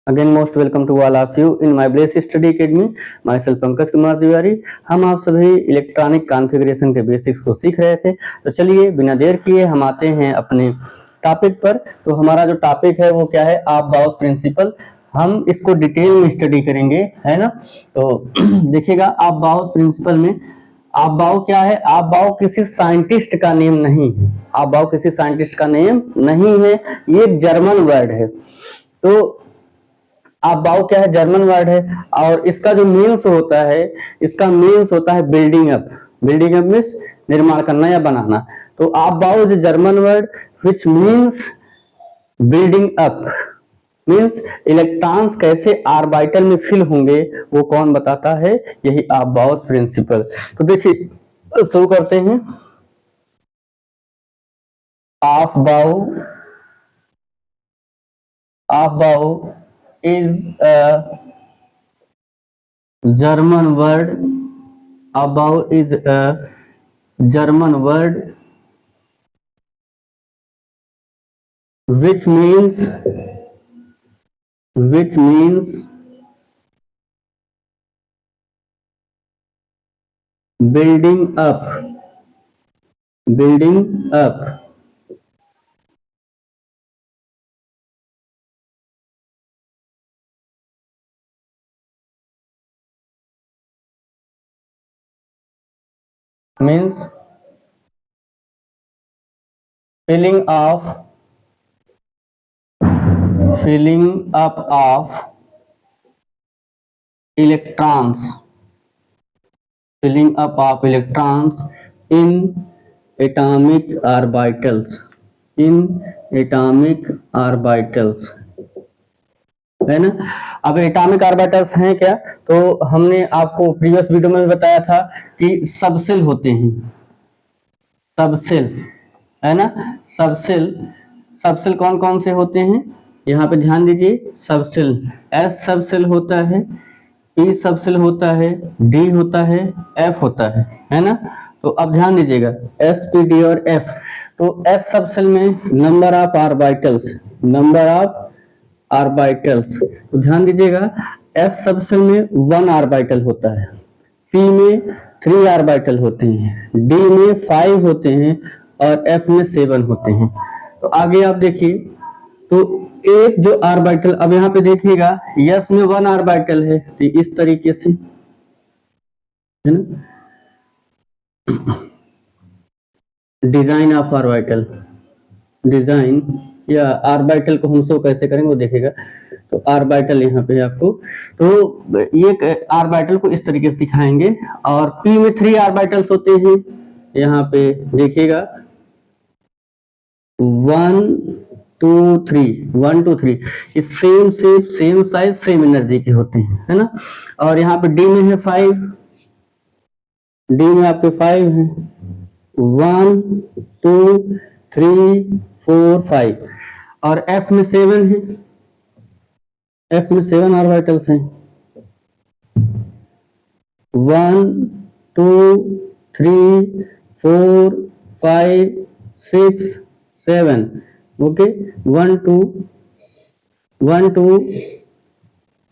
Again, most welcome to all of you in my Blaze Study Academy. Myself Pankaj Kumar Tiwari. हम आप सभी electronic configuration के basics को सीख रहे थे, तो चलिए बिना देर किए हम आते हैं अपने टॉपिक पर। तो हमारा जो टॉपिक है वो क्या है, ऑफ बाउस प्रिंसिपल। हम इसको डिटेल में स्टडी करेंगे, है ना। तो देखिएगा, ऑफ बाउस प्रिंसिपल में ऑफ बाउ क्या है। ऑफ बाउ किसी साइंटिस्ट का नेम नहीं है। ऑफ बाउ किसी साइंटिस्ट का नेम नहीं है, ये जर्मन वर्ड है। तो ऑफ बाउ क्या है, जर्मन वर्ड है, और इसका जो मीन्स होता है, इसका मीन्स होता है building up. Building up means निर्माण करना या बनाना। तो ऑफ बाउ is German word which means building up. Means electrons कैसे ऑर्बिटल में फिल होंगे वो कौन बताता है, यही ऑफ बाउस प्रिंसिपल। तो देखिए शुरू करते हैं। ऑफ बाउ is a German word. Above is a German word which means building up. Means filling up of electrons in atomic orbitals है ना। अब एटॉमिक ऑर्बिटल्स हैं क्या, तो हमने आपको प्रीवियस वीडियो में बताया था कि सबसेल होते हैं। सबसेल है ना। सबसेल कौन कौन से होते हैं, यहाँ पे ध्यान दीजिए। सबसेल एस सबसेल होता है, पी सबसेल होता है, डी होता है, एफ होता है ना। तो अब ध्यान दीजिएगा, एस पी डी और एफ। तो एस सबसेल में नंबर ऑफ ऑर्बिटल्स, तो ध्यान दीजिएगा, एस सबसेल में 1 ऑर्बिटल होता है, पी में 3 ऑर्बिटल होते हैं, डी में 5 होते हैं और एफ में 7 होते हैं। तो आगे आप देखिए, तो एक जो ऑर्बिटल, अब यहाँ पे देखिएगा यस में 1 ऑर्बिटल है, तो इस तरीके से है ना। डिजाइन ऑफ ऑर्बिटल, डिजाइन या ऑर्बिटल को हम शो कैसे करेंगे वो देखिएगा। तो ऑर्बिटल यहाँ पे आपको, तो ये ऑर्बिटल को इस तरीके से दिखाएंगे, और पी में 3 ऑर्बिटल्स होते हैं, यहाँ पे देखिएगा 1 2 3 same shape, same size, same energy के होते हैं, है ना। और यहाँ पे डी में है 5, डी में आपके 5 है, 1 2 3 4 5, और एफ में 7 है, एफ में 7 ऑर्बिटल्स हैं, 1 2 3 4 5 6 7, ओके। 1 2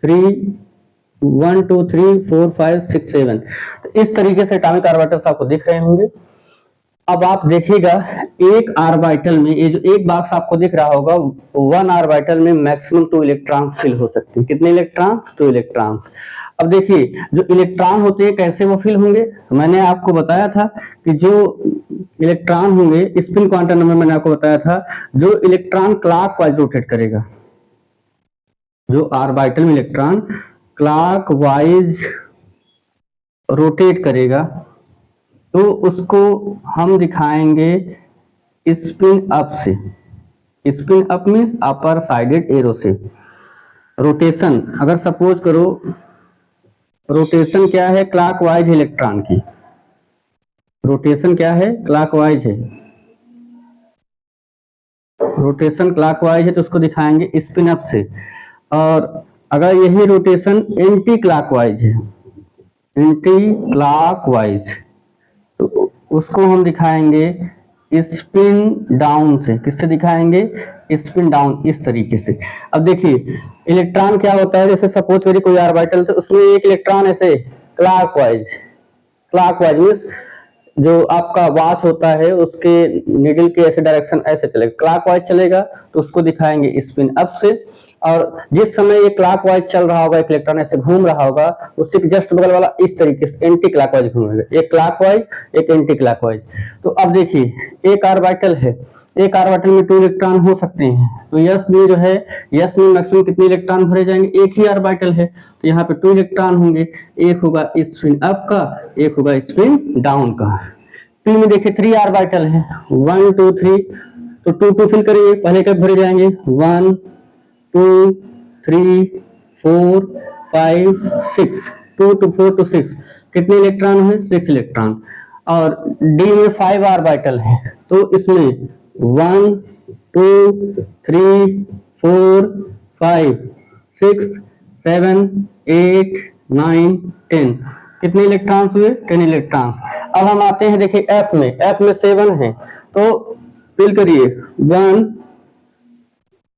3 4 5 6 7। तो इस तरीके से एटॉमिक ऑर्बिटल्स आपको दिख रहे होंगे। अब आप देखिएगा, एक ऑर्बिटल में, ये जो एक बॉक्स आपको दिख रहा होगा, 1 ऑर्बिटल में मैक्सिमम 2 इलेक्ट्रॉन्स फिल हो सकते हैं। कितने इलेक्ट्रॉन्स? 2 इलेक्ट्रॉन्स। अब देखिए, जो इलेक्ट्रॉन होते हैं कैसे वो फिल होंगे, तो मैंने आपको बताया था कि जो इलेक्ट्रॉन होंगे, स्पिन क्वांटम नंबर मैंने आपको बताया था, जो इलेक्ट्रॉन क्लॉकवाइज रोटेट करेगा, जो ऑर्बिटल में इलेक्ट्रॉन क्लॉकवाइज रोटेट करेगा, तो उसको हम दिखाएंगे स्पिन अप से। स्पिन अप मीन्स अपर साइडेड एरो से। रोटेशन, अगर सपोज करो, रोटेशन क्या है, क्लॉकवाइज इलेक्ट्रॉन की रोटेशन क्या है, क्लॉकवाइज है। रोटेशन क्लॉकवाइज है तो उसको दिखाएंगे स्पिन अप से। और अगर यही रोटेशन एंटी क्लॉकवाइज है, एंटी क्लॉकवाइज, तो उसको हम दिखाएंगे स्पिन डाउन से, किससे दिखाएंगे, स्पिन डाउन, इस तरीके से। अब देखिए इलेक्ट्रॉन क्या होता है, जैसे सपोज करिए कोई ऑर्बिटल, तो उसमें एक इलेक्ट्रॉन ऐसे क्लॉकवाइज मींस जो आपका वॉच होता है उसके निडल के ऐसे डायरेक्शन ऐसे चलेगा, क्लॉकवाइज चलेगा तो उसको दिखाएंगे स्पिन अप से। और जिस समय ये क्लॉकवाइज चल रहा होगा, एक इलेक्ट्रॉन ऐसे घूम रहा होगा, उससे जस्ट बगल वाला इस तरीके से एंटी क्लॉकवाइज घूमेगा, एक क्लॉकवाइज एक एंटी क्लॉकवाइज। तो अब देखिए एक ऑर्बिटल है, एक ऑर्बिटल में 2 इलेक्ट्रॉन हो सकते हैं, तो यस में जो है, यस में मैक्सिमम कितने इलेक्ट्रॉन भरे जाएंगे, एक ही ऑर्बिटल है तो यहाँ पे 2 इलेक्ट्रॉन होंगे, एक होगा स्पिन अप का, एक होगा स्पिन डाउन का। पी में देखिए 3 ऑर्बिटल है, 1 2 3, तो 2 2 फिल करिए, पहले कब भरे जाएंगे, 1 2 3 4 5 6, 2 to 4 to 6, कितने इलेक्ट्रॉन हुए, 6 इलेक्ट्रॉन। और डी में 5 ऑर्बिटल है, तो इसमें 1 2 3 4 5 6 7 8 9 10, कितने इलेक्ट्रॉन्स हुए, 10 इलेक्ट्रॉन्स। अब हम आते हैं देखिए एफ में 7 है, तो फिल करिए 1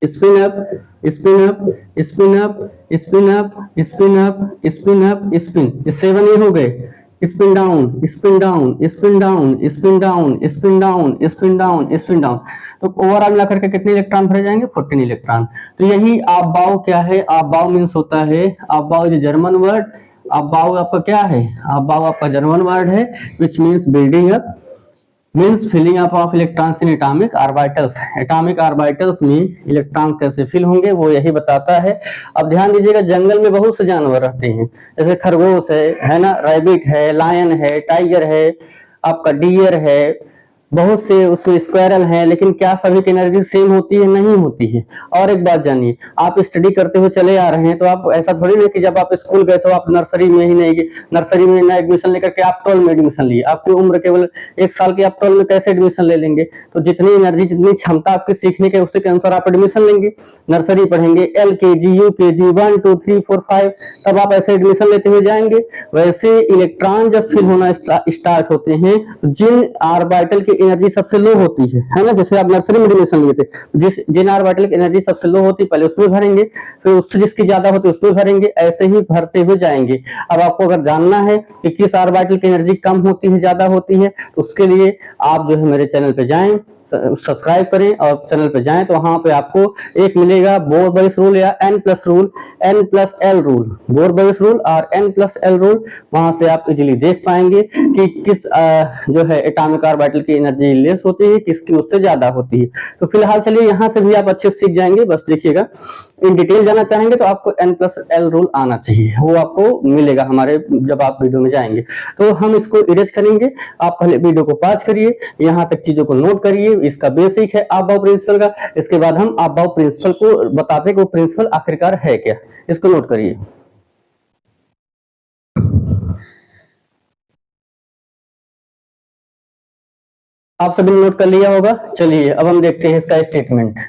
spin up spin up spin up spin up spin up spin up spin, ये 7 ही हो गए। Spin down spin down spin down spin down spin down spin down spin down, तो ओवरऑल मिलाकर के कितने इलेक्ट्रॉन भरे जाएंगे, 14 इलेक्ट्रॉन। तो यही आपबाउ क्या है, आपबाउ मीन्स होता है, Aufbau is German word, Aufbau आपका क्या है, आपबाउ आपका जर्मन वर्ड है, which means building up, means filling up of electrons in atomic orbitals. Atomic orbitals में इलेक्ट्रॉन्स कैसे फिल होंगे वो यही बताता है। अब ध्यान दीजिएगा, जंगल में बहुत से जानवर रहते हैं, जैसे खरगोश है ना, रैबिट है, लायन है, टाइगर है, आपका डियर है, बहुत से उसमें स्क्वायरल हैं, लेकिन क्या सभी की एनर्जी सेम होती है, नहीं होती है। और एक बात जानिए, आप स्टडी करते हुए चले आ रहे हैं, तो आप ऐसा थोड़ी नहीं कि जब आप स्कूल गए तो आप नर्सरी में ही नहीं, नर्सरी में ना एडमिशन लेकर के आप 12 में एडमिशन लिए, आपकी उम्र केवल 1 साल की, आप 12 में कैसे एडमिशन ले लेंगे। तो जितनी एनर्जी, जितनी क्षमता आपके सीखने के, उसके अनुसार आप एडमिशन लेंगे। नर्सरी पढ़ेंगे, LKG UKG 1 2 3 4 5, तब आप ऐसे एडमिशन लेते हुए जाएंगे। वैसे इलेक्ट्रॉन जब फिल होना स्टार्ट होते हैं, जिन ऑर्बिटल की एनर्जी सबसे लो होती है ना, जैसे आप नर्सरी में एडमिशन लिए थे, जिन ऑर्बिटल की एनर्जी सबसे लो होती है पहले उसमें भरेंगे, फिर उससे जिसकी ज्यादा होती है उसमें भरेंगे, ऐसे ही भरते हुए जाएंगे। अब आपको अगर जानना है कि किस ऑर्बिटल की एनर्जी कम होती है, ज्यादा होती है, तो उसके लिए आप जो है मेरे चैनल पे जाएं, सब्सक्राइब करें और चैनल पे जाएं, तो वहां पे आपको एक मिलेगा बोर-बोयस रूल या N+ rule, N+L rule, bore-boys rule और N+L रूल। वहां से आप इजीली देख पाएंगे कि किस जो है एटॉमिक ऑर्बिटल की एनर्जी लेस होती है, किसकी उससे ज्यादा होती है। तो फिलहाल चलिए यहाँ से भी आप अच्छे से सीख जाएंगे। बस देखिएगा, इन डिटेल जाना चाहेंगे तो आपको N+L रूल आना चाहिए, वो आपको मिलेगा हमारे जब आप वीडियो में जाएंगे। तो हम इसको इरेज करेंगे, आप पहले वीडियो को पॉज करिए, यहाँ तक चीजों को नोट करिए, इसका बेसिक है आपबाउ प्रिंसिपल का। इसके बाद हम आपबाउ प्रिंसिपल को बताते हैं कि वो प्रिंसिपल आखिरकार है क्या, इसको नोट करिए। आप सभी ने नोट कर लिया होगा। चलिए अब हम देखते हैं इसका स्टेटमेंट।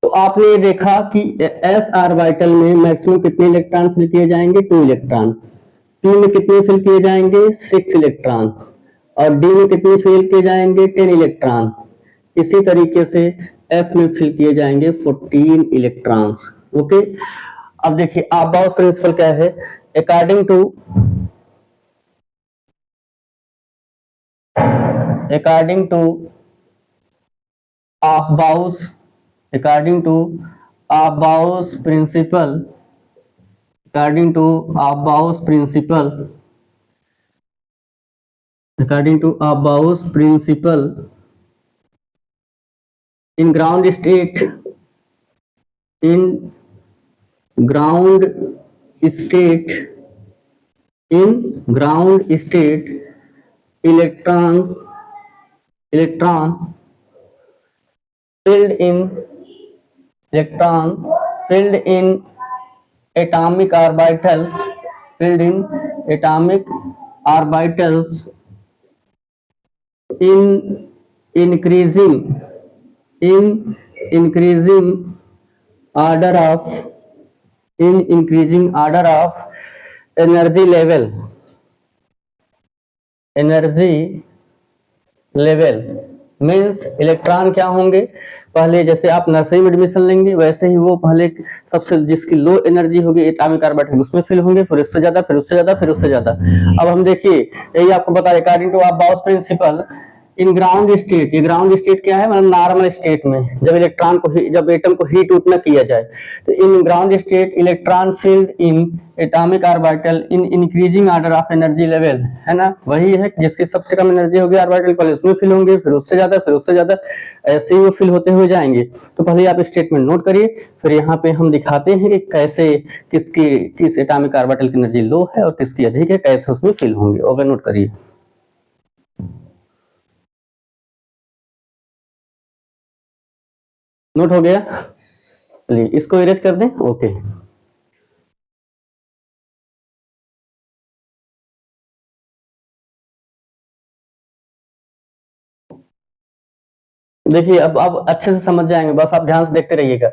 तो आपने ये देखा कि एस ऑर्बिटल में मैक्सिमम कितने इलेक्ट्रॉन फिल किए जाएंगे, 2 इलेक्ट्रॉन। पी में कितने फिल किए जाएंगे, 6 इलेक्ट्रॉन। और डी में कितने फिल किए जाएंगे, 10 इलेक्ट्रॉन। इसी तरीके से एफ में फिल किए जाएंगे 14 इलेक्ट्रॉन्स। ओके, अब देखिए आपबाउ प्रिंसिपल क्या है। According to Aufbau's principle, according to Aufbau's principle, in ground state electron filled in atomic orbitals in increasing in increasing order of energy level means electron क्या होंगे, पहले जैसे आप नर्सरी में एडमिशन लेंगे वैसे ही वो पहले सबसे जिसकी लो एनर्जी होगी एटॉमिक ऑर्बिटल उसमें फिल होंगे, फिर उससे ज्यादा, फिर उससे ज्यादा, फिर उससे ज्यादा। अब हम देखिए यही आपको बता रहे according to Aufbau principle in ground state, ये ग्राउंड स्टेट क्या है, मतलब नॉर्मल स्टेट में जब इलेक्ट्रॉन को जब एटम को हीट उतना किया जाए तो इन ground state electron filled in atomic orbital in increasing order of energy level, है ना, वही है जिसकी सबसे कम एनर्जी होगी ऑर्बिटल पहले उसमें फिल होंगे, फिर उससे ज्यादा, फिर उससे ज्यादा, ऐसे ही वो फिल होते हुए जाएंगे। तो पहले आप स्टेटमेंट नोट करिए, फिर यहाँ पे हम दिखाते हैं कि कैसे किस एटॉमिक ऑर्बिटल की एनर्जी लो है और किसकी अधिक है, कैसे उसमें फिल होंगे। ओके, नोट करिए। नोट हो गया, चलिए इसको इरेज कर दें। ओके, देखिए अब अच्छे से समझ जाएंगे, बस आप ध्यान से देखते रहिएगा।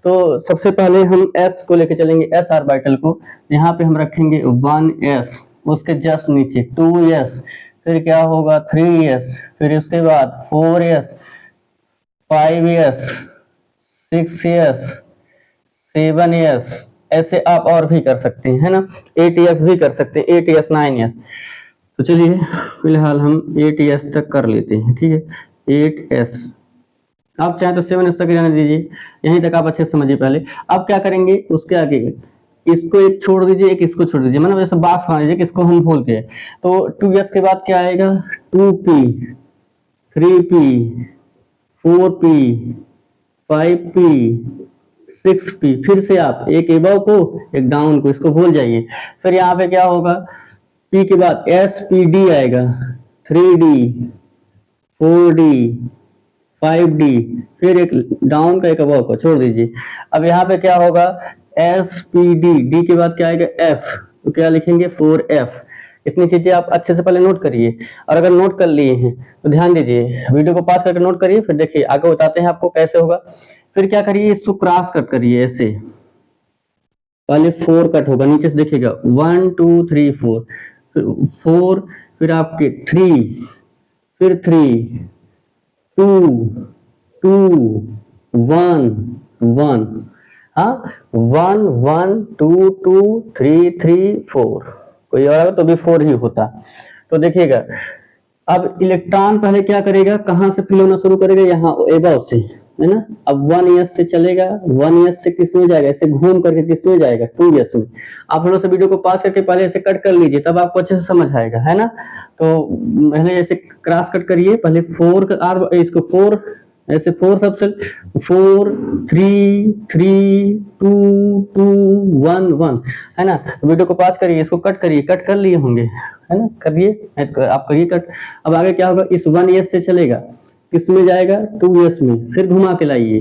तो सबसे पहले हम s को लेके चलेंगे, s ऑर्बिटल को, यहाँ पे हम रखेंगे 1s, उसके जस्ट नीचे 2s, फिर क्या होगा 3s, फिर उसके बाद 4s, 5s, 6s, 7s, ऐसे आप और भी कर सकते हैं, है ना, 8s भी कर सकते हैं, 8s 9s। तो चलिए फिलहाल हम 8s तक कर लेते हैं, ठीक है, 8s, आप चाहे तो 7s तक रहने दीजिए, यहीं तक आप अच्छे से समझिए। पहले अब क्या करेंगे, उसके आगे इसको एक छोड़ दीजिए, एक इसको छोड़ दीजिए, मतलब जैसे बात समझ लीजिए कि इसको हम भूल गए। तो 2s के बाद क्या आएगा, 2p, 3p, 4p, 5p, 6p, फिर से आप एक एबव को एक डाउन को, इसको भूल जाइए। फिर यहाँ पे क्या होगा, p के बाद spd आएगा, 3d, 4d, 5d, फिर एक डाउन का एक अबव को छोड़ दीजिए। अब यहाँ पे क्या होगा, spd, d के बाद क्या आएगा f, तो क्या लिखेंगे 4f। इतनी चीजें आप अच्छे से पहले नोट करिए, और अगर नोट कर लिए हैं तो ध्यान दीजिए, वीडियो को पास करके नोट करिए, फिर देखिए आगे बताते हैं आपको कैसे होगा। फिर क्या करिए, इसको क्रॉस कट करिए ऐसे, पहले 4 कट होगा, नीचे से देखिएगा 1 2 3 4, फिर 4, फिर आपके 3, फिर 3, 2 2 1 1, हाँ 1 1 2 2 3 3 4, कोई और तो भी 4 ही होता। तो देखिएगा अब इलेक्ट्रॉन पहले क्या करेगा, कहां से फिल होना शुरू करेगा, यहाँ एबव से, है ना। अब 1s से चलेगा, 1s से किस में जाएगा, ऐसे घूम करके किस में जाएगा, 2s में। आप लोगों से वीडियो को पास करके पहले ऐसे कट कर लीजिए, तब आपको अच्छे से समझ आएगा, है ना। तो पहले ऐसे क्रॉस कट करिए, पहले 4 इसको 4 ऐसे 4 सबसे 4 3 3 2 2 1 1, है ना। वीडियो को पास करिए, इसको कट करिए, कट कर लिए होंगे, है ना, करिए, आप करिए कट। अब आगे क्या होगा, इस 1s से चलेगा, किस में जाएगा, 2s में, फिर घुमा के लाइए,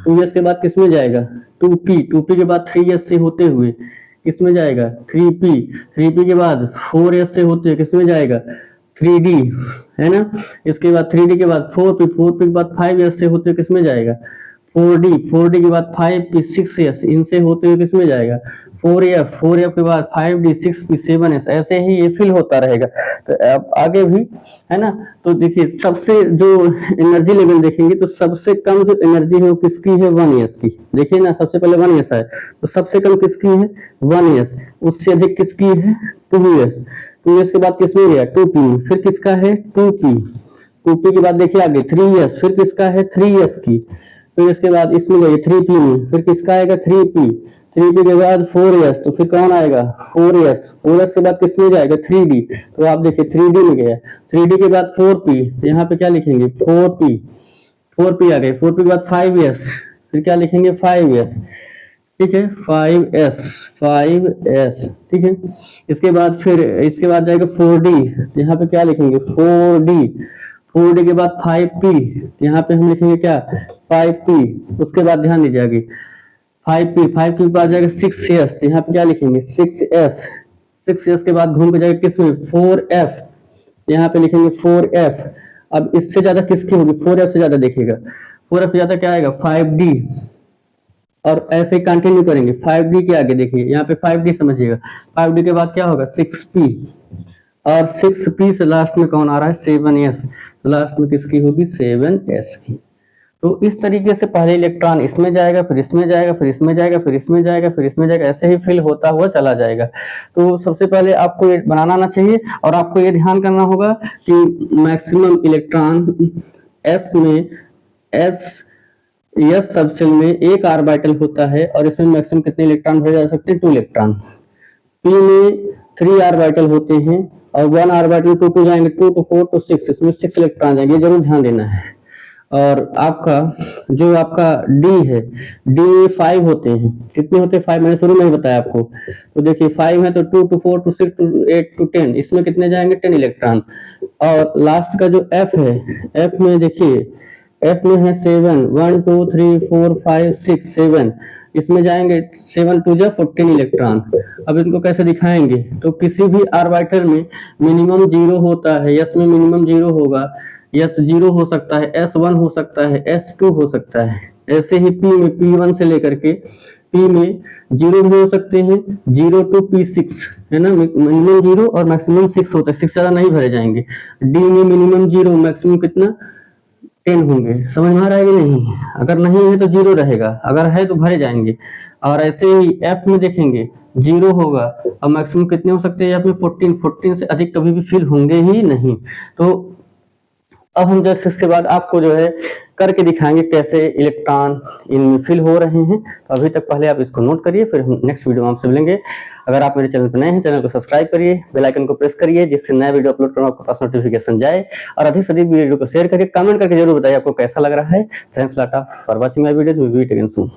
2s के बाद किस में जाएगा, 2p, 2p के बाद 3s से होते हुए किस में जाएगा, 3p, 3p के बाद 4s से होते हुए किस में जाएगा, 3d, है ना। इसके बाद 3d के बाद 4p, 4p के बाद 5s से होते हुए किस में जाएगा, 4d, 4d के बाद 5p, 6s, इनसे होते हुए किस में जाएगा, 4f, 4f के बाद 5d, 6p, 7s, ऐसे ही ये फिल होता रहेगा। तो अब आगे भी, है ना। तो देखिए सबसे जो एनर्जी लेवल देखेंगे तो सबसे कम जो एनर्जी है वो किसकी है, 1s की। देखिए ना, सबसे पहले 1s है, तो सबसे कम किसकी है, 1s, उससे अधिक किसकी है, 2s, 2s के बाद किसमें गया, 2p, फिर किसका है 2p, 2p के बाद देखिए आगे 3s, फिर किसका है 3s की, फिर इसके बाद इसमें गए 3p में, फिर किसका आएगा 3p, 3p के बाद 4s, तो फिर कौन आएगा 4s, 4s के बाद किसमें जाएगा 3d, तो आप देखिए 3d में गया, 3d के बाद 4p, यहाँ पे क्या लिखेंगे 4p, 4p आ गए, 4p के बाद 5s, फिर क्या लिखेंगे 5s, ठीक है 5s, 5s, ठीक है। इसके बाद फिर इसके बाद जाएगा 4d, यहाँ पे क्या लिखेंगे 4d, 4d के बाद 5p, यहाँ पे हम लिखेंगे क्या 5p, उसके बाद ध्यान दीजिए आगे 5p, 5p के बाद जाएगा 6s, यहाँ पे क्या लिखेंगे 6s, 6s के बाद घूम के जाएगा किसमें 4f, यहाँ पे लिखेंगे 4f। अब इससे ज्यादा किसकी होगी, 4f से ज्यादा देखिएगा, 4f से ज्यादा क्या आएगा 5d, और ऐसे ही कंटिन्यू करेंगे 5d के आगे देखिए यहाँ पे 5d समझिएगा, 5d के बाद क्या होगा 6p, और 6p से लास्ट में कौन आ रहा है 7s, तो लास्ट में किसकी होगी 7s की। तो इस तरीके से पहले इलेक्ट्रॉन इसमें जाएगा, फिर इसमें जाएगा, फिर इसमें जाएगा, फिर इसमें जाएगा, फिर इसमें जाएगा, ऐसे ही फिल होता हुआ चला जाएगा। तो सबसे पहले आपको ये बनाना आना चाहिए, और आपको ये ध्यान करना होगा कि मैक्सिमम इलेक्ट्रॉन s में s सबशेल में एक ऑर्बिटल होता है, और इसमें मैक्सिमम कितने इलेक्ट्रॉन भरे जा सकते हैं 2 इलेक्ट्रॉन। p में 3 ऑर्बिटल होते हैं, और 1 ऑर्बिटल 2 जाएंगे 2 to 4 to 6, इसमें 6 इलेक्ट्रॉन जाएंगे, ये जरूर ध्यान देना है। और आपका जो आपका डी है, डी में 5 होते हैं, कितने होते हैं 5, मैंने शुरू में ही बताया आपको। तो देखिए 5 है तो 2 to 4 to 6 to 8 to 10, इसमें कितने जाएंगे 10 इलेक्ट्रॉन। और लास्ट का जो एफ है, एफ में देखिए एफ में है 7, 1 2 3 4 5 6 7, इसमें जाएंगे 7 टू जा 14 इलेक्ट्रॉन। अब इनको कैसे दिखाएंगे, तो किसी भी ऑर्बिटल में मिनिमम 0 होता है, यस में मिनिमम 0 होगा, यस 0 हो सकता है, S1 हो सकता है, S2 हो सकता है। ऐसे ही P में P1 से लेकर के P में 0 भी हो सकते हैं, 0 to P6 है ना, मिनिमम 0 और मैक्सिमम 6 होता है, 6 ज्यादा नहीं भरे जाएंगे। D में मिनिमम 0, मैक्सिमम कितना 10 होंगे। समझ में आ रहा है कि नहीं? अगर नहीं है तो 0 रहेगा, अगर है तो भरे जाएंगे। और ऐसे ही F में देखेंगे 0 होगा, और मैक्सिमम कितने हो सकते हैं F में 14 से अधिक कभी भी फिल होंगे ही नहीं। तो अब हम जस्ट इसके बाद आपको जो है करके दिखाएंगे कैसे इलेक्ट्रॉन इनमें फिल हो रहे हैं। तो अभी तक पहले आप इसको नोट करिए, फिर हम नेक्स्ट वीडियो में आपसे मिलेंगे। अगर आप मेरे चैनल पर नए हैं, चैनल को सब्सक्राइब करिए, बेल आइकन को प्रेस करिए, जिससे नया वीडियो अपलोड करूँ आपके पास नोटिफिकेशन जाए। और अधिक से अधिक वीडियो को शेयर करके कमेंट करके जरूर बताइए आपको कैसा लग रहा है। Thanks lot for watching my videos, we meet again soon.